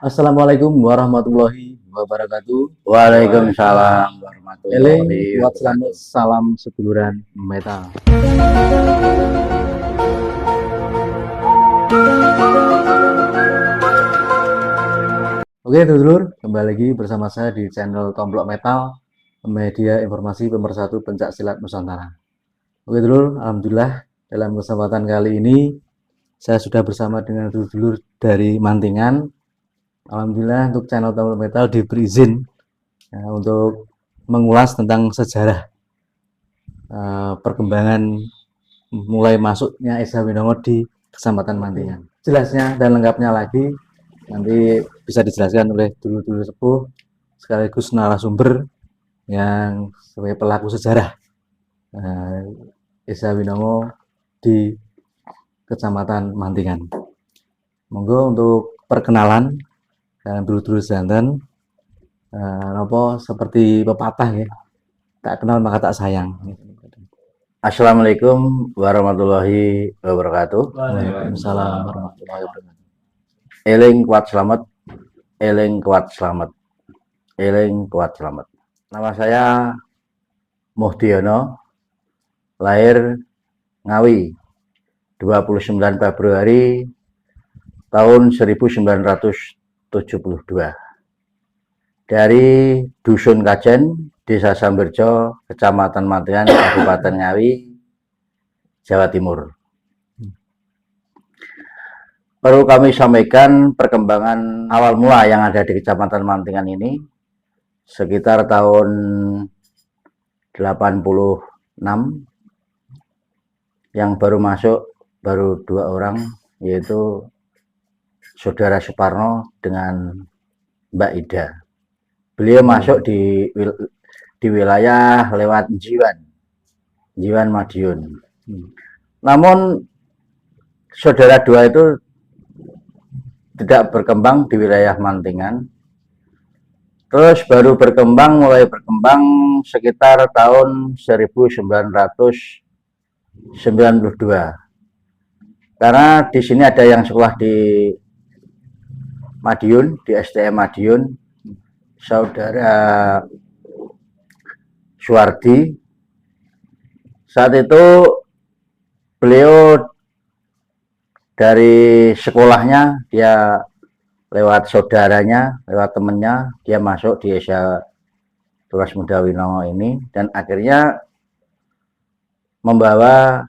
Assalamualaikum warahmatullahi wabarakatuh. Waalaikumsalam Eling warahmatullahi buat selamat wabarakatuh. salam seduluran metal. Oke dulur, kembali lagi bersama saya di channel Tomplok Metal, media informasi pemersatu pencak silat Nusantara. Oke dulur, alhamdulillah dalam kesempatan kali ini saya sudah bersama dengan dulur-dulur dari Mantingan. Alhamdulillah untuk channel Tomplok Metal diberi izin untuk mengulas tentang sejarah perkembangan mulai masuknya Esa Winongo di Kecamatan Mantingan. Jelasnya dan lengkapnya lagi nanti bisa dijelaskan oleh dulur-dulur sepuh sekaligus narasumber yang sebagai pelaku sejarah Esa Winongo di Kecamatan Mantingan. Monggo untuk perkenalan dan dulur-dulur jantan apa seperti pepatah ya, tak kenal maka tak sayang. Assalamualaikum warahmatullahi wabarakatuh. Waalaikumsalam warahmatullahi wabarakatuh. Eling kuat selamat, eling kuat selamat, eling kuat selamat. Nama saya Muhdiono, lahir Ngawi 29 Februari tahun 1972 dari Dusun Kajen, Desa Sambirjo, Kecamatan Mantingan, Kabupaten Ngawi, Jawa Timur. Perlu kami sampaikan perkembangan awal mula yang ada di Kecamatan Mantingan ini sekitar tahun 86 yang baru masuk baru 2 orang, yaitu Saudara Suparno dengan Mbak Ida. Beliau masuk di wilayah lewat Jiwan Madiun. Namun saudara dua itu tidak berkembang di wilayah Mantingan. Terus baru mulai berkembang sekitar tahun 1992. Karena di sini ada yang sekolah di Madiun, di STM Madiun, Saudara Suwardi. Saat itu beliau dari sekolahnya, dia lewat saudaranya, lewat temennya, dia masuk di Esa Tunas Muda Winongo ini, dan akhirnya membawa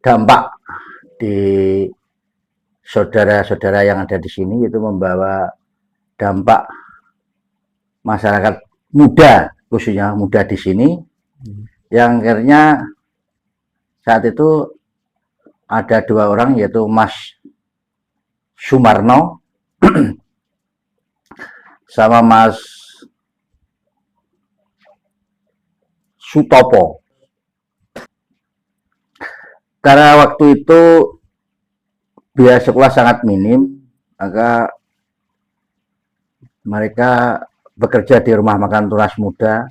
dampak di saudara-saudara yang ada di sini, itu membawa dampak masyarakat muda, khususnya muda di sini, yang akhirnya saat itu ada 2 orang, yaitu Mas Sumarno sama Mas Sutopo. Karena waktu itu biaya sekolah sangat minim, maka mereka bekerja di rumah makan Tunas Muda.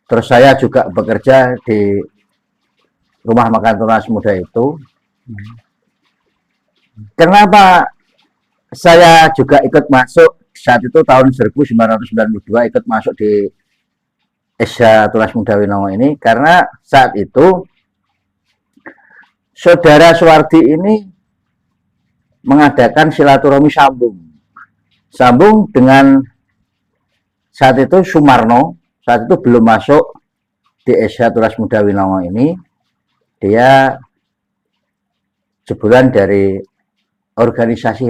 Terus saya juga bekerja di rumah makan Tunas Muda itu. Kenapa saya juga ikut masuk saat itu tahun 1992 ikut masuk di Esa Tunas Muda Winongo ini? Karena saat itu Saudara Suwardi ini mengadakan silaturahmi sambung dengan saat itu Sumarno. Saat itu belum masuk di Esa Tunas Muda Winongo ini, dia jebolan dari organisasi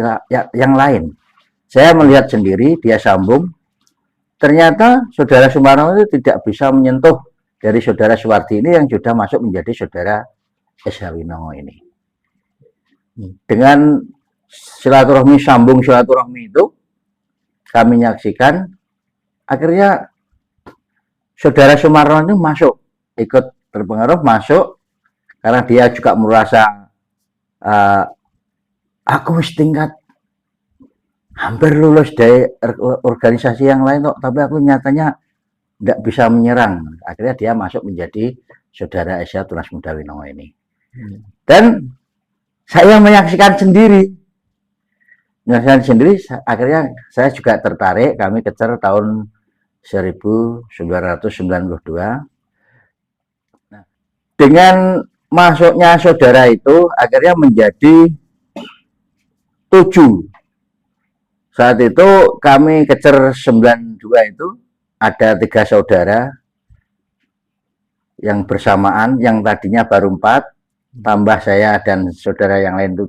yang lain. Saya melihat sendiri, dia sambung. Ternyata Saudara Sumarno itu tidak bisa menyentuh dari Saudara Suwardi ini yang sudah masuk menjadi Saudara Esa Winongo ini. Dengan sambung silaturahmi itu, kami menyaksikan akhirnya Saudara Sumarno itu masuk, ikut terpengaruh masuk, karena dia juga merasa aku tingkat hampir lulus dari organisasi yang lain kok, tapi aku nyatanya tidak bisa menyerang. Akhirnya dia masuk menjadi Saudara Esa Tunas Muda Winongo ini. Dan saya menyaksikan sendiri Menyelesaikan sendiri, akhirnya saya juga tertarik, kami kejar tahun 1992. Nah, dengan masuknya saudara itu akhirnya menjadi 7. Saat itu kami kejar 92 itu ada 3 saudara yang bersamaan, yang tadinya baru 4, tambah saya dan saudara yang lain itu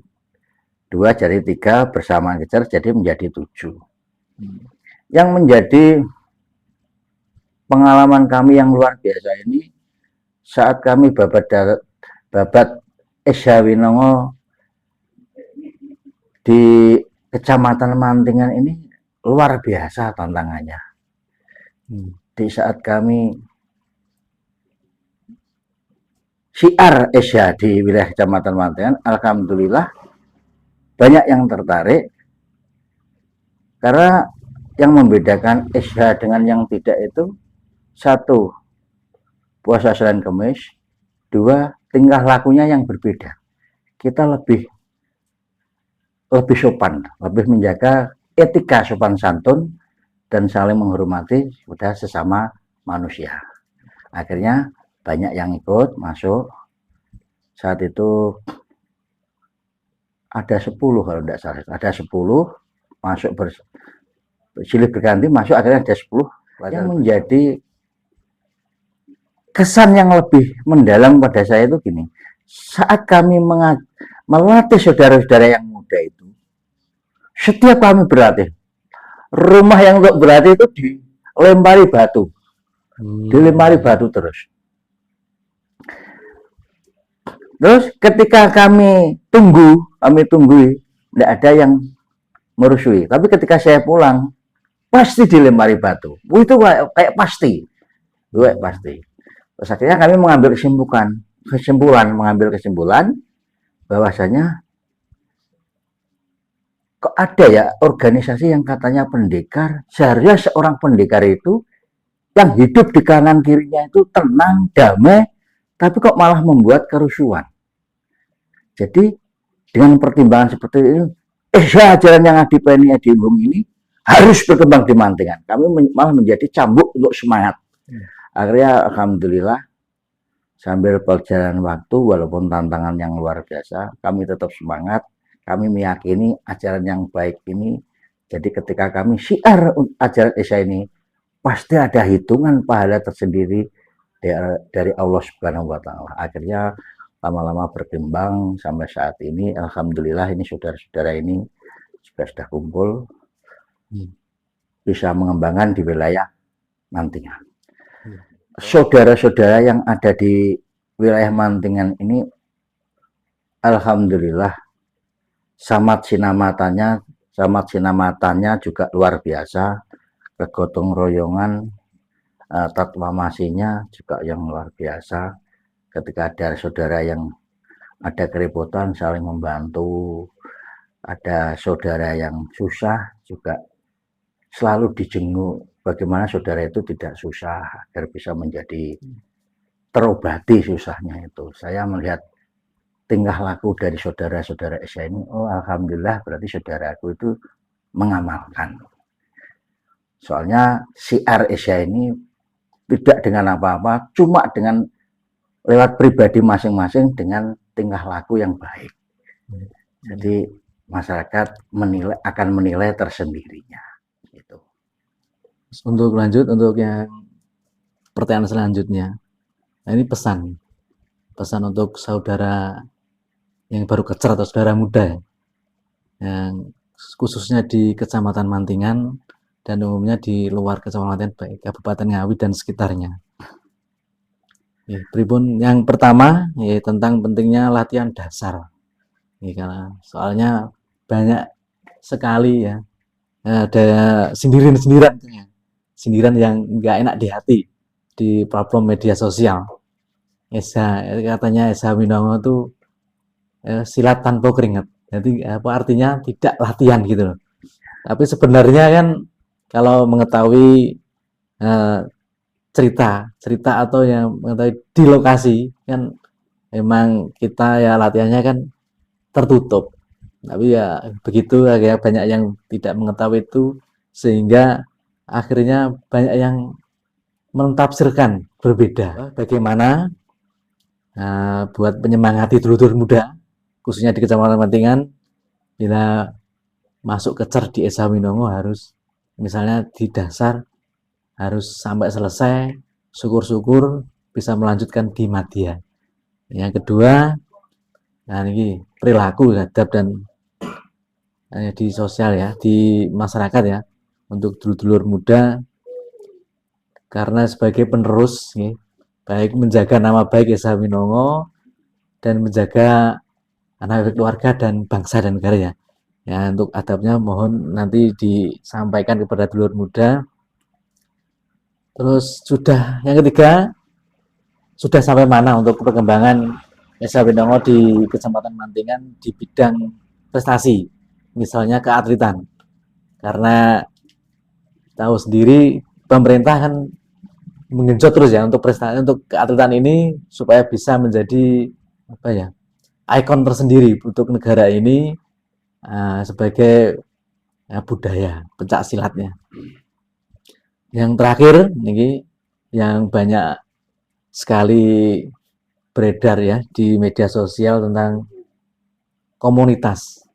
2, jadi 3 bersamaan kejar, jadi menjadi 7. Yang menjadi pengalaman kami yang luar biasa ini, saat kami babat Esha Winongo di Kecamatan Mantingan ini luar biasa tantangannya. Di saat kami siar Esha di wilayah Kecamatan Mantingan, alhamdulillah banyak yang tertarik, karena yang membedakan Esha dengan yang tidak itu, 1, puasa Senin Kemis, 2, tingkah lakunya yang berbeda. Kita lebih sopan, lebih menjaga etika sopan santun dan saling menghormati sudah sesama manusia. Akhirnya banyak yang ikut masuk. Saat itu ada 10 kalau tidak salah, ada 10 masuk silih berganti masuk, akhirnya ada 10. Yang menjadi kesan yang lebih mendalam pada saya itu gini, saat kami melatih saudara-saudara yang muda itu, setiap kami berlatih, rumah yang untuk berlatih itu dilempari batu, dilempari batu terus. Terus ketika kami tunggui, tidak ada yang merusui. Tapi ketika saya pulang, pasti dilempari batu. Itu kayak pasti. Terus akhirnya kami mengambil kesimpulan bahwasanya kok ada ya organisasi yang katanya pendekar, seharusnya seorang pendekar itu yang hidup di kanan kirinya itu tenang, damai, tapi kok malah membuat kerusuhan. Jadi dengan pertimbangan seperti itu, ajaran yang Adipeni Adibung ini harus berkembang di Mantingan. Kami malah menjadi cambuk untuk semangat. Akhirnya alhamdulillah sambil perjalanan waktu, walaupun tantangan yang luar biasa, kami tetap semangat. Kami meyakini ajaran yang baik ini. Jadi ketika kami syiar ajaran Esha ini, pasti ada hitungan pahala tersendiri dari Allah Subhanahu wa Ta'ala. Akhirnya lama-lama berkembang sampai saat ini, alhamdulillah ini saudara-saudara ini sudah kumpul, bisa mengembangkan di wilayah Mantingan. Saudara-saudara yang ada di wilayah Mantingan ini, alhamdulillah samat sinamatannya juga luar biasa, kegotong royongan, tatwamasinya juga yang luar biasa. Ketika ada saudara yang ada kerepotan saling membantu, ada saudara yang susah juga selalu dijenguk bagaimana saudara itu tidak susah agar bisa menjadi terobati susahnya itu. Saya melihat tingkah laku dari saudara-saudara Esha ini, oh alhamdulillah berarti saudaraku itu mengamalkan. Soalnya syiar Esha ini tidak dengan apa-apa, cuma dengan lewat pribadi masing-masing dengan tingkah laku yang baik. Jadi masyarakat akan menilai tersendirinya. Gitu. Untuk lanjut, untuk yang pertanyaan selanjutnya, nah ini pesan untuk saudara yang baru kecer atau saudara muda yang khususnya di Kecamatan Mantingan dan umumnya di luar Kecamatan Mantingan, baik Kabupaten Ngawi dan sekitarnya. Pripun yang pertama tentang pentingnya latihan dasar. Karena soalnya banyak sekali ya ada sindiran yang nggak enak di hati di platform media sosial. Katanya Esha Winongo itu silat tanpa keringat. Jadi apa artinya tidak latihan gitu loh. Tapi sebenarnya kan kalau mengetahui cerita atau yang mengetahui di lokasi kan memang kita ya latihannya kan tertutup. Tapi ya begitu, ya banyak yang tidak mengetahui itu, sehingga akhirnya banyak yang mentafsirkan berbeda. Bagaimana buat menyemangati dulur-dulur muda, khususnya di Kecamatan Mantingan, bila masuk ke cer di Esa Winongo harus misalnya di dasar harus sampai selesai, syukur-syukur bisa melanjutkan di madya. Yang kedua, nah ini perilaku adab dan di sosial ya, di masyarakat ya, untuk dulur-dulur muda, karena sebagai penerus ya, baik menjaga nama baik Esa Winongo dan menjaga anak keluarga dan bangsa dan negara ya. Ya, untuk adabnya mohon nanti disampaikan kepada dulur muda. Terus sudah yang ketiga, sudah sampai mana untuk perkembangan Esa Winongo di Kecamatan Mantingan di bidang prestasi, misalnya keatletan. Karena tahu sendiri pemerintah kan menggenjot terus ya untuk prestasi, untuk keatletan ini supaya bisa menjadi apa ya, ikon tersendiri untuk negara ini sebagai budaya pencak silatnya. Yang terakhir ini yang banyak sekali beredar ya di media sosial tentang komunitas,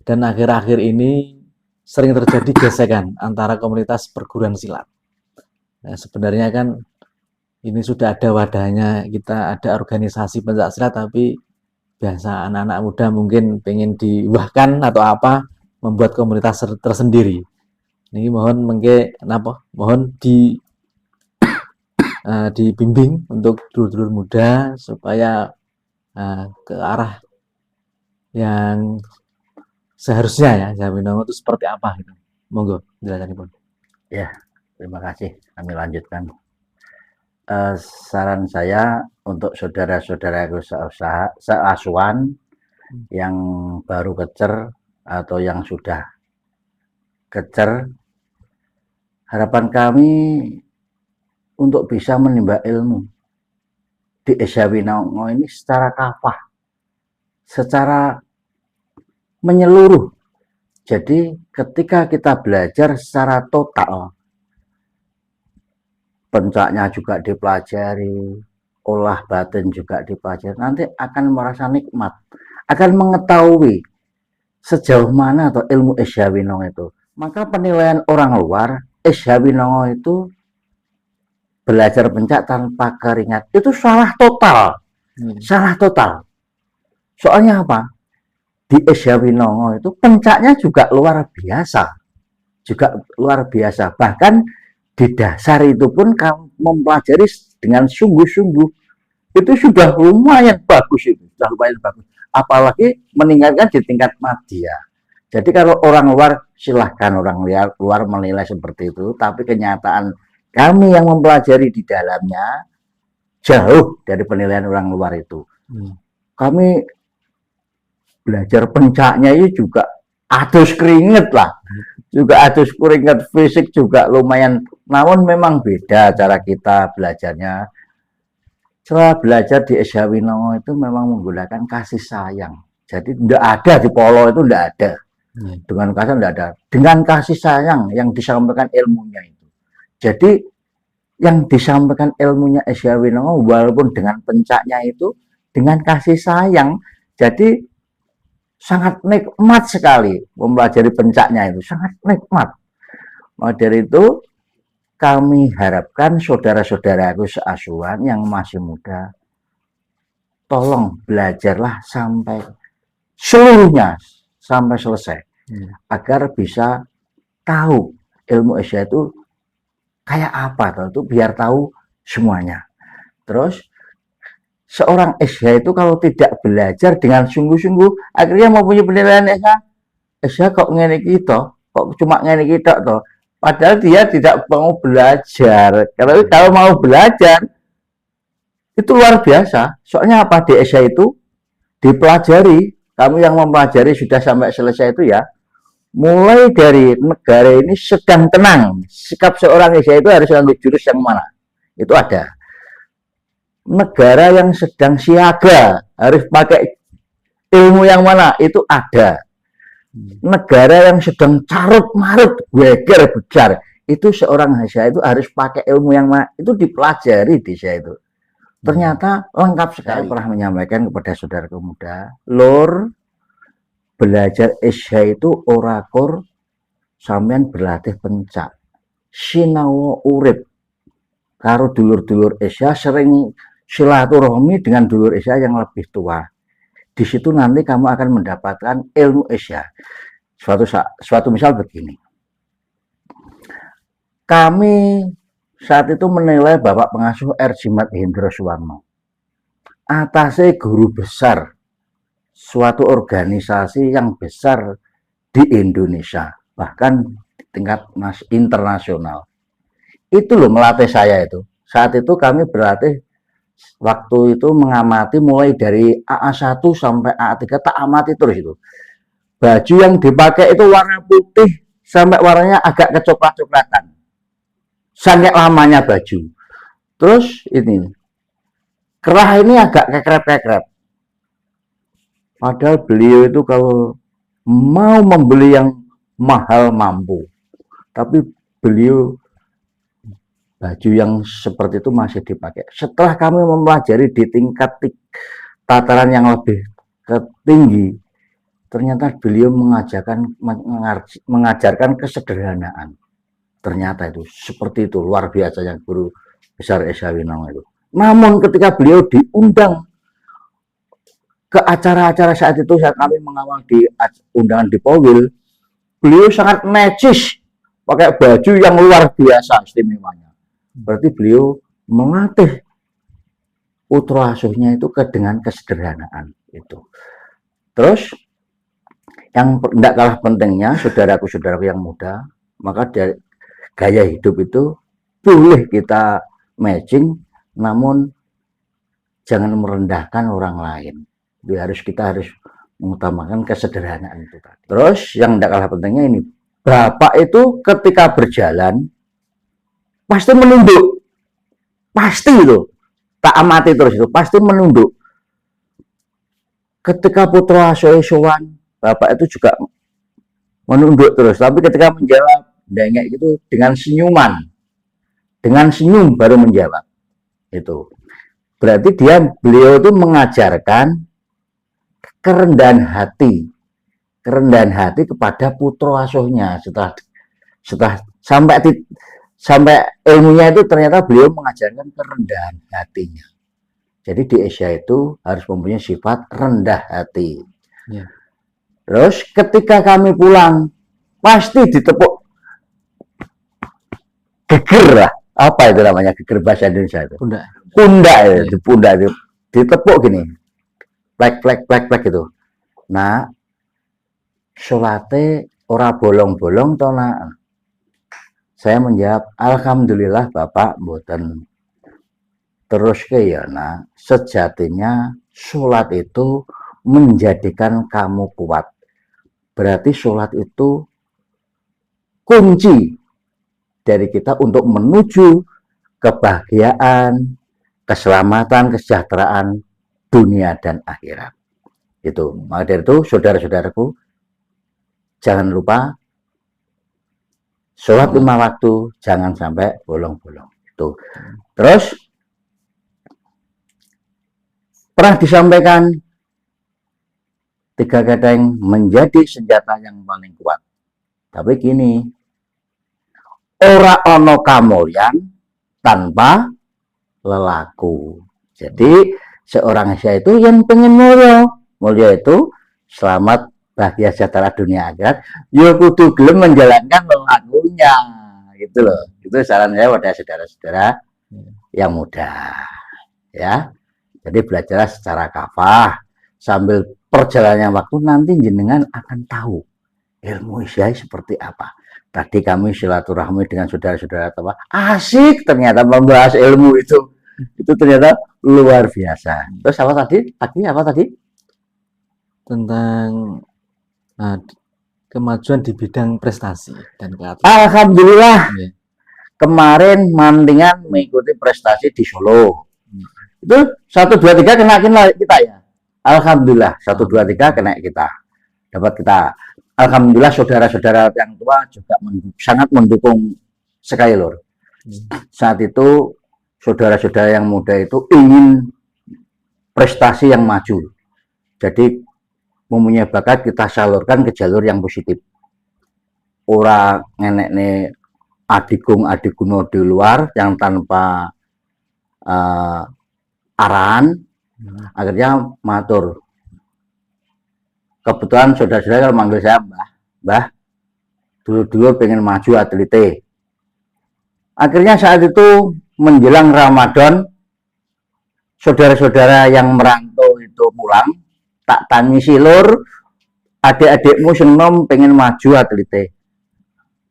dan akhir-akhir ini sering terjadi gesekan antara komunitas perguruan silat. Nah, sebenarnya kan ini sudah ada wadahnya, kita ada organisasi pencak silat, tapi biasa anak-anak muda mungkin pengen diwahkan atau apa, membuat komunitas tersendiri. Ini mohon dibimbing untuk dulur-dulur muda supaya ke arah yang seharusnya ya, Esa Winongo itu seperti apa gitu. Monggo jelasan pun. Ya, terima kasih. Kami lanjutkan. Saran saya untuk saudara-saudaraku seasuhan yang baru kecer atau yang sudah kecer, harapan kami untuk bisa menimba ilmu di Esa Winongo ini secara kafah, secara menyeluruh. Jadi ketika kita belajar secara total, pencaknya juga dipelajari, olah batin juga dipelajari, nanti akan merasa nikmat, akan mengetahui sejauh mana atau ilmu Esa Winongo itu. Maka penilaian orang luar, Esa Winongo itu belajar pencak tanpa keringat itu salah total. Salah total. Soalnya apa? Di Esa Winongo itu pencaknya juga luar biasa. Bahkan di dasar itu pun kamu mempelajari dengan sungguh-sungguh, itu sudah lumayan bagus itu. Sudah lumayan bagus. Apalagi meningkatkan di tingkat madya. Jadi kalau orang luar, silahkan orang luar menilai seperti itu, tapi kenyataan kami yang mempelajari di dalamnya jauh dari penilaian orang luar itu. Kami belajar pencaknya itu juga adus keringet lah, juga adus keringet, fisik juga lumayan. Namun memang beda cara kita belajarnya. Cara belajar di Esa Winongo itu memang menggunakan kasih sayang. Jadi tidak ada di polo itu, tidak ada. Dengan kasih tidak ada. Dengan kasih sayang yang disampaikan ilmunya itu. Jadi yang disampaikan ilmunya Esa Winongo walaupun dengan pencaknya itu dengan kasih sayang, jadi sangat nikmat sekali mempelajari pencaknya itu, sangat nikmat. Maka dari itu kami harapkan saudara-saudaraku seasuhan yang masih muda, tolong belajarlah sampai seluruhnya, sampai selesai, agar bisa tahu ilmu Esa itu kayak apa, itu biar tahu semuanya. Terus seorang Esa itu kalau tidak belajar dengan sungguh-sungguh, akhirnya mau punya penilaian Esa kok ngene kita, kok cuma ngene kita toh. Padahal dia tidak mau belajar. Kalau mau belajar itu luar biasa. Soalnya apa, di Esa itu dipelajari. Kamu yang mempelajari sudah sampai selesai itu ya, mulai dari negara ini sedang tenang, sikap seorang Esa itu harus ambil jurus yang mana, itu ada. Negara yang sedang siaga harus pakai ilmu yang mana, itu ada. negara yang sedang carut marut geger besar, itu seorang Hasya itu harus pakai ilmu yang itu dipelajari di saya itu. Ternyata lengkap sekali. Saya pernah menyampaikan kepada saudaraku muda, lor, belajar Isya itu orakur sampean berlatih pencak. Sinau urip karo dulur-dulur Isya, sering silaturahmi dengan dulur Isya yang lebih tua. Di situ nanti kamu akan mendapatkan ilmu Isya. Suatu misal begini. Kami saat itu menilai Bapak Pengasuh R. Jimat Hendro Suwarno. Atasnya guru besar suatu organisasi yang besar di Indonesia, bahkan di tingkat internasional. Itu loh melatih saya itu. Saat itu kami berlatih, waktu itu mengamati mulai dari AA1 sampai AA3, tak amati terus itu. Baju yang dipakai itu warna putih sampai warnanya agak kecoklat-coklatan. Sangat lamanya baju. Terus ini kerah ini agak kekrep-kekrep. Padahal beliau itu kalau mau membeli yang mahal mampu, tapi beliau baju yang seperti itu masih dipakai. Setelah kami mempelajari di tingkat tataran yang lebih tinggi, ternyata beliau mengajarkan kesederhanaan. Ternyata itu seperti itu, luar biasa yang guru besar Esa Winong itu. Namun ketika beliau diundang ke acara-acara saat itu, saat kami mengawal di undangan di Powil, beliau sangat necis, pakai baju yang luar biasa istimewanya. Berarti beliau melatih putra asuhnya itu dengan kesederhanaan itu. Terus yang tidak kalah pentingnya, saudaraku-saudaraku yang muda, maka dari gaya hidup itu boleh kita matching, namun jangan merendahkan orang lain. Kita harus mengutamakan kesederhanaan itu tadi. Terus yang tidak kalah pentingnya ini, bapak itu ketika berjalan pasti menunduk, pasti itu, tak amati terus itu, pasti menunduk. Ketika putra sowan, bapak itu juga menunduk terus, tapi ketika menjawab dengek gitu dengan senyuman, dengan senyum baru menjawab. Itu berarti beliau itu mengajarkan kerendahan hati kepada putra asuhnya. Setelah sampai ilmunya itu, ternyata beliau mengajarkan kerendahan hatinya. Jadi di Asia itu harus mempunyai sifat rendah hati. Ya. Terus ketika kami pulang pasti ditepuk geger lah, apa itu namanya geger bahasa Indonesia itu? Pundak itu, pundak itu ditepuk gini, plek gitu. Nah, solate ora bolong-bolong toh nak. Saya menjawab, alhamdulillah Bapak mboten. Terus ya nak, sejatinya sholat itu menjadikan kamu kuat. Berarti sholat itu kunci dari kita untuk menuju kebahagiaan, keselamatan, kesejahteraan dunia dan akhirat. Itu. Maka dari itu, saudara-saudaraku, jangan lupa sholat 5 waktu, jangan sampai bolong-bolong. Itu. Terus pernah disampaikan 3 keteng menjadi senjata yang paling kuat. Tapi gini, ora ono kamulyan tanpa lelaku. Jadi seorang Asia itu yang pengen mulya itu selamat, bahagia, sejahtera dunia akhirat, ya kudu gelem menjalankan lelakunya, gitu loh. Itu saran saya pada saudara-saudara yang muda, ya. Jadi belajarlah secara kafah, sambil perjalannya waktu nanti jenengan akan tahu ilmu Isya seperti apa. Tadi kami silaturahmi dengan saudara-saudara tua, asik ternyata membahas ilmu itu ternyata luar biasa. Terus apa tadi? Apa tadi? Tentang kemajuan di bidang prestasi dan keatas. Alhamdulillah, ya. Kemarin Mantingan mengikuti prestasi di Solo. Itu 1, 2, 3 kena kita ya. Alhamdulillah 1, 2, 3 kena kita. Dapat kita. alhamdulillah saudara-saudara yang tua juga sangat mendukung sekali lor. Saat itu saudara-saudara yang muda itu ingin prestasi yang maju. Jadi mempunyai bakat kita salurkan ke jalur yang positif. Ora ngenek adikuno di luar yang tanpa arahan, akhirnya matur. Kebetulan saudara-saudara kalau manggil saya Mbah, dulu pengen maju atlet. Akhirnya saat itu menjelang Ramadan, saudara-saudara yang merantau itu pulang, tak tangisi lur, adik-adikmu sing nom pengen maju atlet.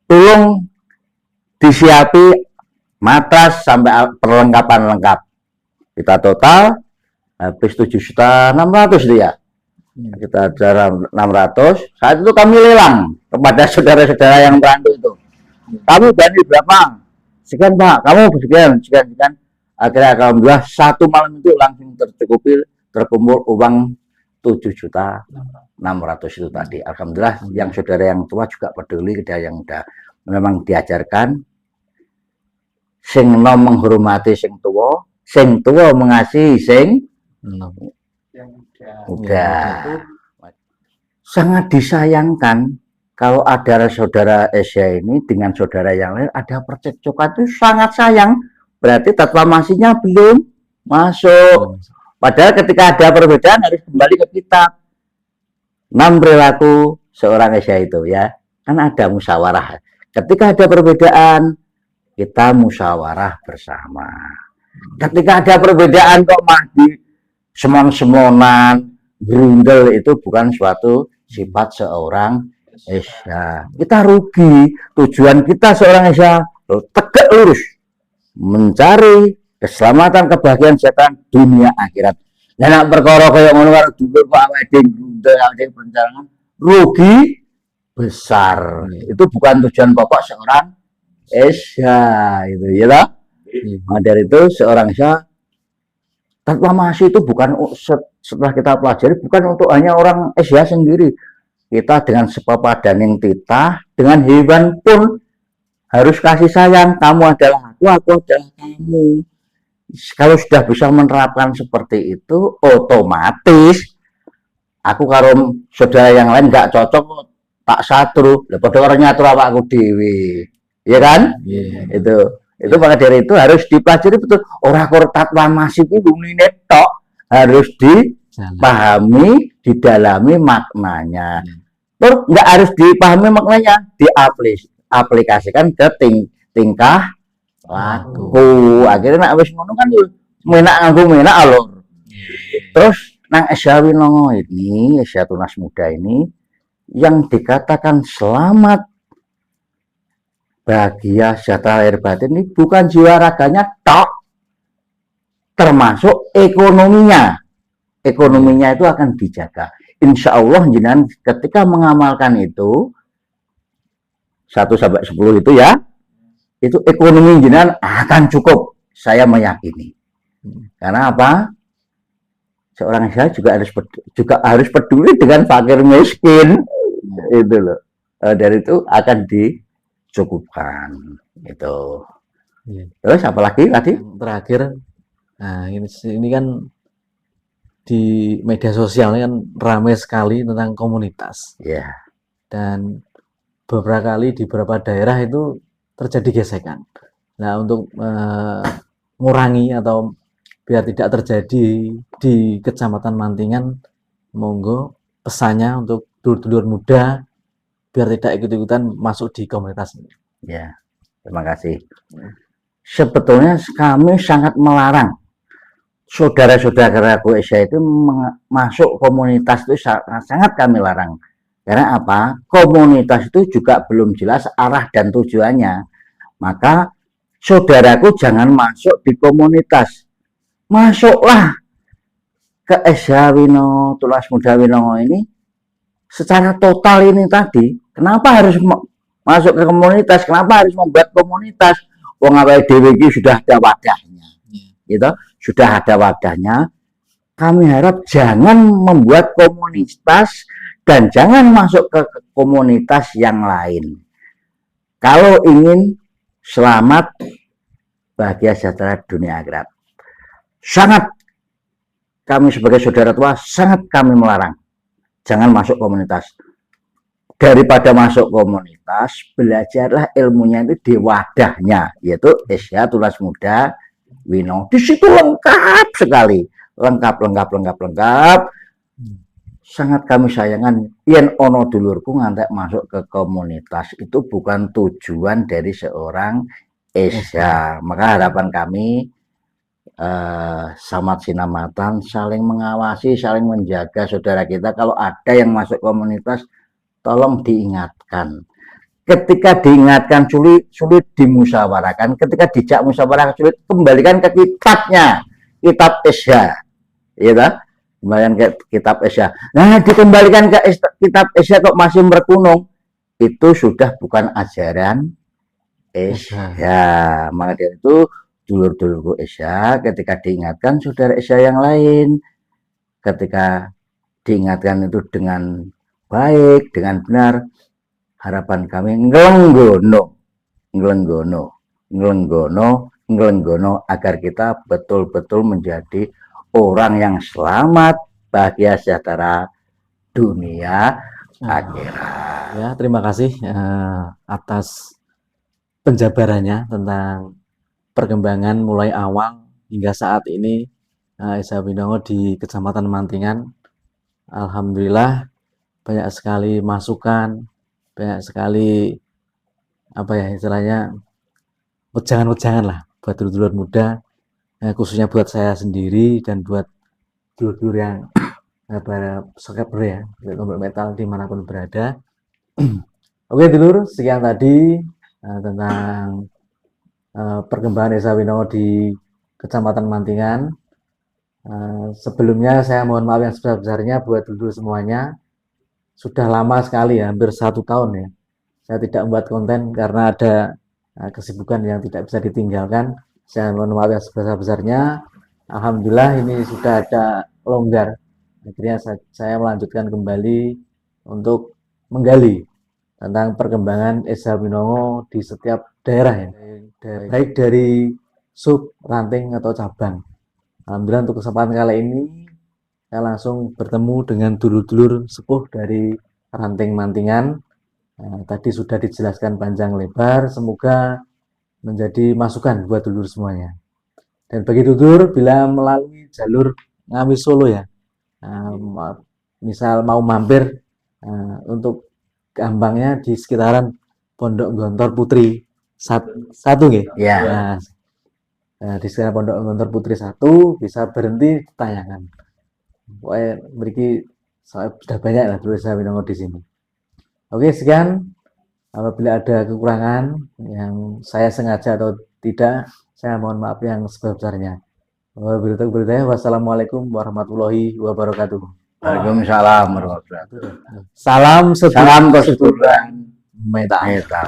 Tolong disiapi matras sampai perlengkapan lengkap. Kita total habis 7.600.000 dia. Kita ada 600. Saat itu kami lelang kepada saudara-saudara yang merantau itu. Kamu berani berapa? Sekian Pak, kamu sekian. Akhirnya alhamdulillah satu malam itu langsung tercukupi, terkumpul uang 7.600.000 itu tadi. Alhamdulillah yang saudara yang tua juga peduli, yang udah memang diajarkan sing nom menghormati sing tua mengasihi sing muda. Sangat disayangkan kalau ada saudara Asia ini dengan saudara yang lain ada percekcokan, itu sangat sayang. Berarti tatwamasinya belum masuk. Padahal ketika ada perbedaan harus kembali ke kitab. 6 perilaku seorang Asia itu ya. Kan ada musyawarah. Ketika ada perbedaan, kita musyawarah bersama. Ketika ada perbedaan kok mah semon-semonan, berundel, itu bukan suatu sifat seorang Asia. Kita rugi. Tujuan kita seorang Asia tegak lurus mencari keselamatan, kebahagiaan, kesehatan dunia akhirat. Nah, nak perkara kaya ngono karo dulur kok awake dhewe perencanaan rugi besar. Itu bukan tujuan pokok seorang Asia itu ya lah. Nah, dari itu seorang Asia tatwamasi itu bukan setelah kita pelajari bukan untuk hanya orang Asia sendiri. Kita dengan sepapadaning titah dengan hewan pun harus kasih sayang. Kamu adalah aku adalah kamu. Kalau sudah bisa menerapkan seperti itu, otomatis aku karo saudara yang lain nggak cocok, tak satru. Lepas orang nyatur apa aku dewi, ya kan? Itu maka dari itu harus dipelajari betul. Orang tatwamasi itu netok harus dipahami, didalami maknanya. Terus nggak harus dipahami maknanya, diaplikasikan ke tingkah laku. Akhirnya nak wis ngono kan menak nganggo menak alur. Terus nang Asia Winongo ini, Asia Tunas Muda ini yang dikatakan selamat, bahagia, sejahtera lahir batin ini bukan jiwa raganya tok, termasuk ekonominya. Ekonominya itu akan dijaga. Insya Allah jenengan ketika mengamalkan itu 1 sampai 10 itu ya, itu ekonomi jenengan akan cukup. Saya meyakini. Karena apa? Seorang saya juga harus peduli dengan fakir miskin. Itu loh. Dari itu akan dicukupkan. Itu. Terus apalagi tadi? Terakhir, nah ini kan di media sosial ini kan ramai sekali tentang komunitas. Dan beberapa kali di beberapa daerah itu terjadi gesekan. Nah, untuk mengurangi atau biar tidak terjadi di Kecamatan Mantingan, monggo pesannya untuk dulur-dulur muda biar tidak ikut-ikutan masuk di komunitas ini. Ya, terima kasih. Sebetulnya kami sangat melarang saudara-saudaraku Asia itu masuk komunitas, itu sangat kami larang. Karena apa? Komunitas itu juga belum jelas arah dan tujuannya. Maka saudaraku jangan masuk di komunitas. Masuklah ke Asia Tunas Muda Winongo ini secara total ini tadi. Kenapa harus masuk ke komunitas? Kenapa harus membuat komunitas? Wong awake dhewe iki sudah ada wadahnya. Gitu, sudah ada wadahnya. Kami harap jangan membuat komunitas dan jangan masuk ke komunitas yang lain. Kalau ingin selamat, bahagia, sejahtera dunia akhirat, sangat kami sebagai saudara tua sangat kami melarang. Jangan masuk komunitas. Daripada masuk komunitas, belajarlah ilmunya itu di wadahnya, yaitu Isya Tulas Muda Winongo. Di situ lengkap sekali, lengkap. Sangat kami sayangkan yen ono dulurku ngantek masuk ke komunitas, itu bukan tujuan dari seorang Isya. Maka harapan kami Samad Sinamatan saling mengawasi, saling menjaga saudara kita. Kalau ada yang masuk komunitas, tolong diingatkan. Ketika diingatkan sulit dimusyawarahkan. Ketika dijak musyawarah sulit, kembalikan ke kitabnya, kitab Isya, ya, kembalikan ke kitab Isya. Nah, dikembalikan ke kitab Isya kok masih berkunung, itu sudah bukan ajaran Isya. Maka dari itu dulur-dulurku Isya, ketika diingatkan saudara Isya yang lain, ketika diingatkan itu dengan baik, dengan benar, harapan kami ngelenggono agar kita betul-betul menjadi orang yang selamat, bahagia, sejahtera dunia akhirat. Ya, terima kasih atas penjabarannya tentang perkembangan mulai awal hingga saat ini Isya Winongo di Kecamatan Mantingan. Alhamdulillah banyak sekali masukan, banyak sekali apa ya istilahnya wejangan-wejangan lah buat dulur-dulur muda, khususnya buat saya sendiri dan buat dulur-dulur yang subscriber ya, Tomblok Metal dimanapun berada. Oke dulur, sekian tadi tentang perkembangan Isya Winongo di Kecamatan Mantingan. Sebelumnya saya mohon maaf yang sebesar-besarnya buat dulur semuanya. Sudah lama sekali ya, hampir 1 tahun ya, saya tidak membuat konten karena ada kesibukan yang tidak bisa ditinggalkan. Saya mohon maaf yang sebesar-besarnya. Alhamdulillah ini sudah ada longgar. Akhirnya saya melanjutkan kembali untuk menggali tentang perkembangan Isya Winongo di setiap daerah ya, baik dari sub, ranting atau cabang. Alhamdulillah untuk kesempatan kali ini saya langsung bertemu dengan dulur-dulur sepuh dari Ranting Mantingan. Tadi sudah dijelaskan panjang lebar, semoga menjadi masukan buat dulur semuanya. Dan bagi dulur bila melalui jalur Ngawi Solo ya, misal mau mampir untuk gampangnya di sekitaran Pondok Gontor Putri 1 nggih. Ya. Di sekitaran Pondok Gontor Putri 1 bisa berhenti tayangan. Pokoknya memiliki sudah banyak lah dulur Isya Winongo di sini. Oke, sekian. Apabila ada kekurangan yang saya sengaja atau tidak, saya mohon maaf yang sebesar-besarnya. Wassalamualaikum warahmatullahi wabarakatuh. Waalaikumsalam warahmatullahi wabarakatuh. Salam Salam persatuan metal. metal.